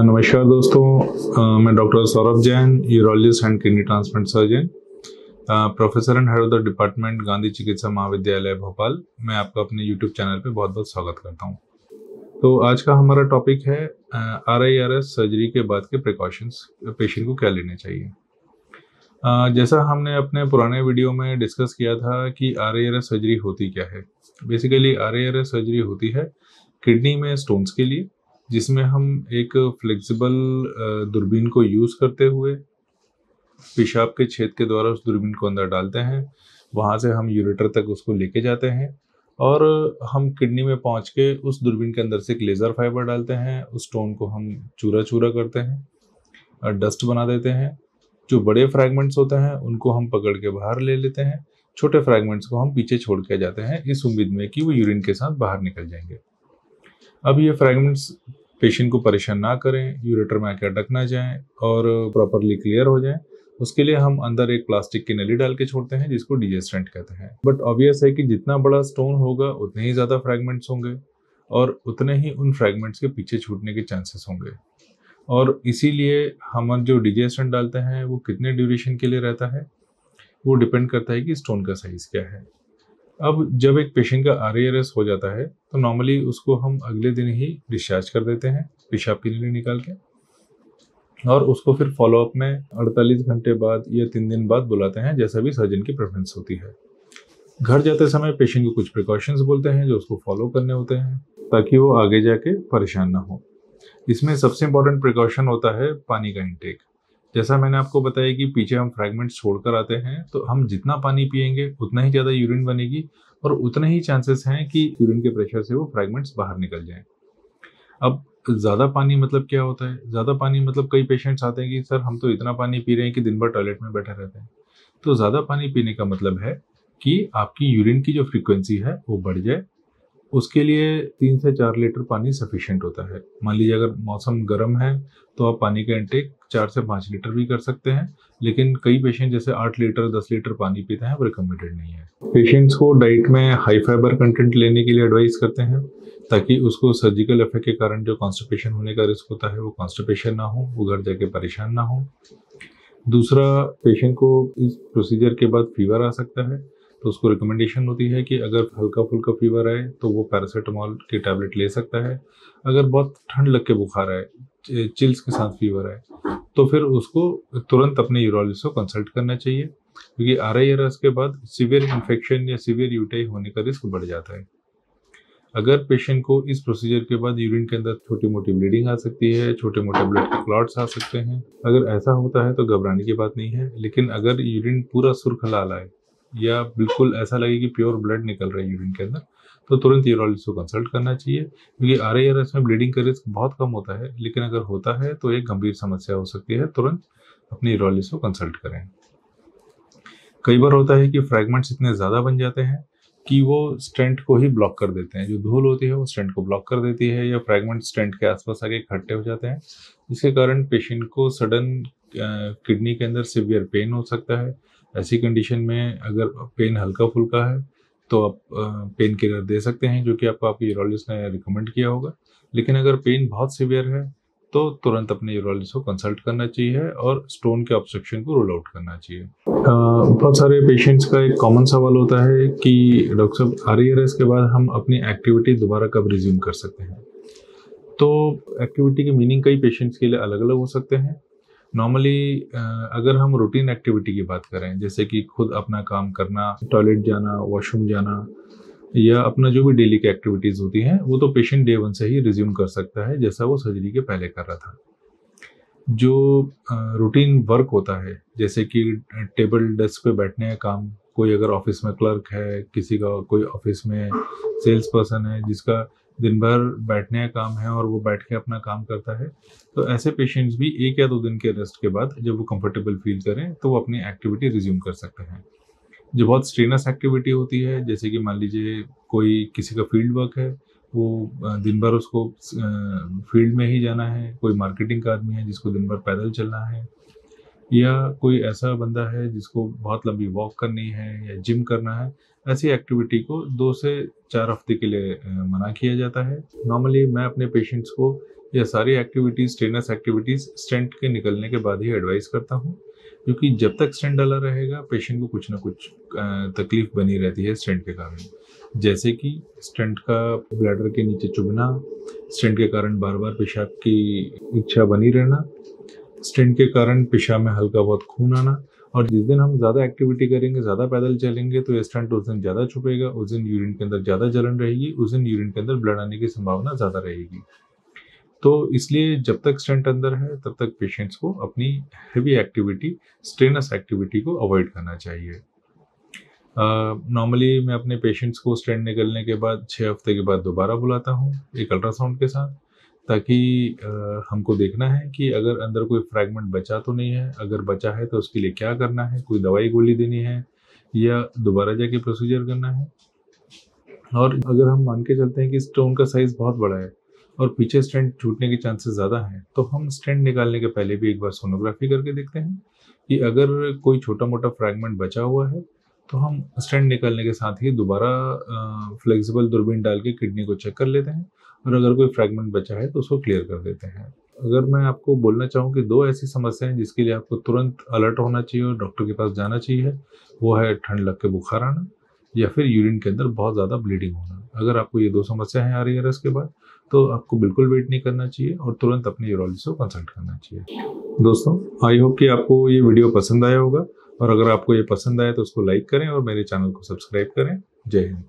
नमस्कार दोस्तों, मैं doctor Saurabh Jain, urologist and kidney transplant surgeon, professor and head of the department Gandhi चिकित्सा महाविद्यालय भोपाल। मैं आपका अपने यूट्यूब चैनल पे बहुत बहुत स्वागत करता हूं। तो आज का हमारा टॉपिक है RIRS सर्जरी के बाद के प्रिकॉशंस, पेशेंट को क्या लेने चाहिए। जैसा हमने अपने पुराने वीडियो में डिस्कस किया था कि RIRS सर्जरी होती क्या है। बेसिकली RIRS सर्जरी होती है किडनी में स्टोन्स के लिए, जिसमें हम एक फ्लेक्सिबल दूरबीन को यूज़ करते हुए पेशाब के छेद के द्वारा उस दूरबीन को अंदर डालते हैं। वहाँ से हम यूरेटर तक उसको लेके जाते हैं और हम किडनी में पहुँच के उस दूरबीन के अंदर से एक लेज़र फाइबर डालते हैं। उस स्टोन को हम चूरा चूरा करते हैं और डस्ट बना देते हैं। जो बड़े फ्रैगमेंट्स होते हैं उनको हम पकड़ के बाहर ले लेते हैं, छोटे फ्रैगमेंट्स को हम पीछे छोड़ के जाते हैं इस उम्मीद में कि वो यूरिन के साथ बाहर निकल जाएंगे। अब ये फ्रैगमेंट्स पेशेंट को परेशान ना करें, यूरेटर में आकर अटक ना जाएं और प्रॉपरली क्लियर हो जाएं, उसके लिए हम अंदर एक प्लास्टिक की नली डाल के छोड़ते हैं जिसको डीजे स्टेंट कहते हैं। बट ऑब्वियस है कि जितना बड़ा स्टोन होगा उतने ही ज़्यादा फ्रैगमेंट्स होंगे और उतने ही उन फ्रैगमेंट्स के पीछे छूटने के चांसेस होंगे, और इसीलिए हम जो डीजे स्टेंट डालते हैं वो कितने ड्यूरेशन के लिए रहता है वो डिपेंड करता है कि स्टोन का साइज़ क्या है। अब जब एक पेशेंट का RIRS हो जाता है तो नॉर्मली उसको हम अगले दिन ही डिस्चार्ज कर देते हैं पेशाब के लिए निकाल के, और उसको फिर फॉलोअप में 48 घंटे बाद या 3 दिन बाद बुलाते हैं, जैसा भी सर्जन की प्रेफरेंस होती है। घर जाते समय पेशेंट को कुछ प्रिकॉशंस बोलते हैं जो उसको फॉलो करने होते हैं ताकि वो आगे जाके परेशान ना हो। इसमें सबसे इम्पोर्टेंट प्रिकॉशन होता है पानी का इंटेक। जैसा मैंने आपको बताया कि पीछे हम फ्रैगमेंट्स छोड़कर आते हैं, तो हम जितना पानी पिएंगे उतना ही ज़्यादा यूरिन बनेगी और उतने ही चांसेस हैं कि यूरिन के प्रेशर से वो फ्रैगमेंट्स बाहर निकल जाएं। अब ज़्यादा पानी मतलब क्या होता है? ज़्यादा पानी मतलब कई पेशेंट्स आते हैं कि सर हम तो इतना पानी पी रहे हैं कि दिन भर टॉयलेट में बैठे रहते हैं। तो ज़्यादा पानी पीने का मतलब है कि आपकी यूरिन की जो फ्रीक्वेंसी है वो बढ़ जाए। उसके लिए 3 से 4 लीटर पानी सफिशिएंट होता है। मान लीजिए अगर मौसम गर्म है तो आप पानी का इंटेक 4 से 5 लीटर भी कर सकते हैं, लेकिन कई पेशेंट जैसे 8 लीटर 10 लीटर पानी पीते हैं वो रिकमेंडेड नहीं है। पेशेंट्स को डाइट में हाई फाइबर कंटेंट लेने के लिए एडवाइस करते हैं ताकि उसको सर्जिकल इफेक्ट के कारण जो कॉन्स्टिपेशन होने का रिस्क होता है वो कॉन्स्टिपेशन ना हो, वो घर जाके परेशान ना हो। दूसरा, पेशेंट को इस प्रोसीजर के बाद फीवर आ सकता है तो उसको रिकमेंडेशन होती है कि अगर हल्का फुल्का फीवर आए तो वो पैरासीटामोल की टैबलेट ले सकता है। अगर बहुत ठंड लग के बुखार आए, चिल्स के साथ फीवर आए, तो फिर उसको तुरंत अपने यूरोलॉजिस्ट को कंसल्ट करना चाहिए, क्योंकि RIRS के बाद सीवियर इन्फेक्शन या सीवियर यूटीआई होने का रिस्क बढ़ जाता है। अगर पेशेंट को इस प्रोसीजर के बाद यूरिन के अंदर छोटी मोटी ब्लीडिंग आ सकती है, छोटे मोटे ब्लड के क्लॉट्स आ सकते हैं, अगर ऐसा होता है तो घबराने की बात नहीं है। लेकिन अगर यूरिन पूरा सुर्ख लाल आए या बिल्कुल ऐसा लगे कि प्योर ब्लड निकल रहा है यूरिन के अंदर, तो तुरंत यूरोलॉजिस्ट को कंसल्ट करना चाहिए, क्योंकि RIRS में ब्लीडिंग का रिस्क बहुत कम होता है, लेकिन अगर होता है तो एक गंभीर समस्या हो सकती है। तुरंत अपने यूरोलॉजिस्ट को कंसल्ट करें। कई बार होता है कि फ्रैगमेंट्स इतने ज़्यादा बन जाते हैं कि वो स्टेंट को ही ब्लॉक कर देते हैं। जो धूल होती है वो स्टेंट को ब्लॉक कर देती है, या फ्रैगमेंट स्टेंट के आसपास आके इकट्ठे हो जाते हैं, जिसके कारण पेशेंट को सडन किडनी के अंदर सीवियर पेन हो सकता है। ऐसी कंडीशन में अगर पेन हल्का फुल्का है तो आप पेन किलर दे सकते हैं, जो कि आपके यूरोलॉजिस्ट ने रिकमेंड किया होगा। लेकिन अगर पेन बहुत सीवियर है तो तुरंत अपने यूरोलॉजिस्ट को कंसल्ट करना चाहिए और स्टोन के ऑब्स्ट्रक्शन को रूल आउट करना चाहिए। बहुत सारे पेशेंट्स का एक कॉमन सवाल होता है कि डॉक्टर साहब RIRS के बाद हम अपनी एक्टिविटी दोबारा कब रिज्यूम कर सकते हैं। तो एक्टिविटी की मीनिंग कई पेशेंट्स के लिए अलग अलग हो सकते हैं। नॉर्मली अगर हम रूटीन एक्टिविटी की बात करें, जैसे कि खुद अपना काम करना, टॉयलेट जाना, वॉशरूम जाना, या अपना जो भी डेली की एक्टिविटीज़ होती हैं, वो तो पेशेंट डे 1 से ही रिज्यूम कर सकता है जैसा वो सर्जरी के पहले कर रहा था। जो रूटीन वर्क होता है, जैसे कि टेबल डेस्क पे बैठने का काम, कोई अगर ऑफिस में क्लर्क है, किसी का कोई ऑफिस में सेल्स पर्सन है जिसका दिन भर बैठने का काम है और वो बैठ के अपना काम करता है, तो ऐसे पेशेंट्स भी 1 या 2 दिन के रेस्ट के बाद जब वो कंफर्टेबल फील करें तो वो अपनी एक्टिविटी रिज्यूम कर सकते हैं। जो बहुत स्ट्रेनस एक्टिविटी होती है, जैसे कि मान लीजिए कोई किसी का फील्ड वर्क है, वो दिन भर उसको फील्ड में ही जाना है, कोई मार्केटिंग का आदमी है जिसको दिन भर पैदल चलना है, या कोई ऐसा बंदा है जिसको बहुत लंबी वॉक करनी है या जिम करना है, ऐसी एक्टिविटी को 2 से 4 हफ्ते के लिए मना किया जाता है। नॉर्मली मैं अपने पेशेंट्स को ये सारी एक्टिविटीज़, स्ट्रेनस एक्टिविटीज़ स्टेंट के निकलने के बाद ही एडवाइस करता हूँ, क्योंकि जब तक स्टेंट डाला रहेगा पेशेंट को कुछ ना कुछ तकलीफ बनी रहती है स्टेंट के कारण। जैसे कि स्टेंट का ब्लैडर के नीचे चुभना, स्टेंट के कारण बार बार पेशाब की इच्छा बनी रहना, स्टेंट के कारण पेशाब में हल्का बहुत खून आना। और जिस दिन हम ज़्यादा एक्टिविटी करेंगे, ज़्यादा पैदल चलेंगे, तो ये स्टेंट उस दिन ज़्यादा छुपेगा, उस दिन यूरिन के अंदर ज़्यादा जलन रहेगी, उस दिन यूरिन के अंदर ब्लड आने की संभावना ज़्यादा रहेगी। तो इसलिए जब तक स्टेंट अंदर है तब तक पेशेंट्स को अपनी हेवी एक्टिविटी, स्ट्रेनस एक्टिविटी को अवॉइड करना चाहिए। नॉर्मली मैं अपने पेशेंट्स को स्टेंट निकलने के बाद 6 हफ्ते के बाद दोबारा बुलाता हूँ एक अल्ट्रासाउंड के साथ, ताकि हमको देखना है कि अगर अंदर कोई फ्रैगमेंट बचा तो नहीं है, अगर बचा है तो उसके लिए क्या करना है, कोई दवाई गोली देनी है या दोबारा जाके प्रोसीजर करना है। और अगर हम मान के चलते हैं कि स्टोन का साइज़ बहुत बड़ा है और पीछे स्टेंट छूटने के चांसेस ज़्यादा हैं, तो हम स्टेंट निकालने के पहले भी एक बार सोनोग्राफी करके देखते हैं कि अगर कोई छोटा मोटा फ्रैगमेंट बचा हुआ है तो हम स्टेंट निकालने के साथ ही दोबारा फ्लेक्सिबल दूरबीन डाल के किडनी को चेक कर लेते हैं, और अगर कोई फ्रैगमेंट बचा है तो उसको क्लियर कर देते हैं। अगर मैं आपको बोलना चाहूँ कि 2 ऐसी समस्याएं जिसके लिए आपको तुरंत अलर्ट होना चाहिए और डॉक्टर के पास जाना चाहिए, वो है ठंड लग के बुखार आना या फिर यूरिन के अंदर बहुत ज़्यादा ब्लीडिंग होना। अगर आपको ये 2 समस्याएं आ रही है इसके बाद, तो आपको बिल्कुल वेट नहीं करना चाहिए और तुरंत अपने यूरोलॉजिस्ट को कंसल्ट करना चाहिए। दोस्तों, आई होप कि आपको ये वीडियो पसंद आया होगा, और अगर आपको ये पसंद आया तो उसको लाइक करें और मेरे चैनल को सब्सक्राइब करें। जय हिंद।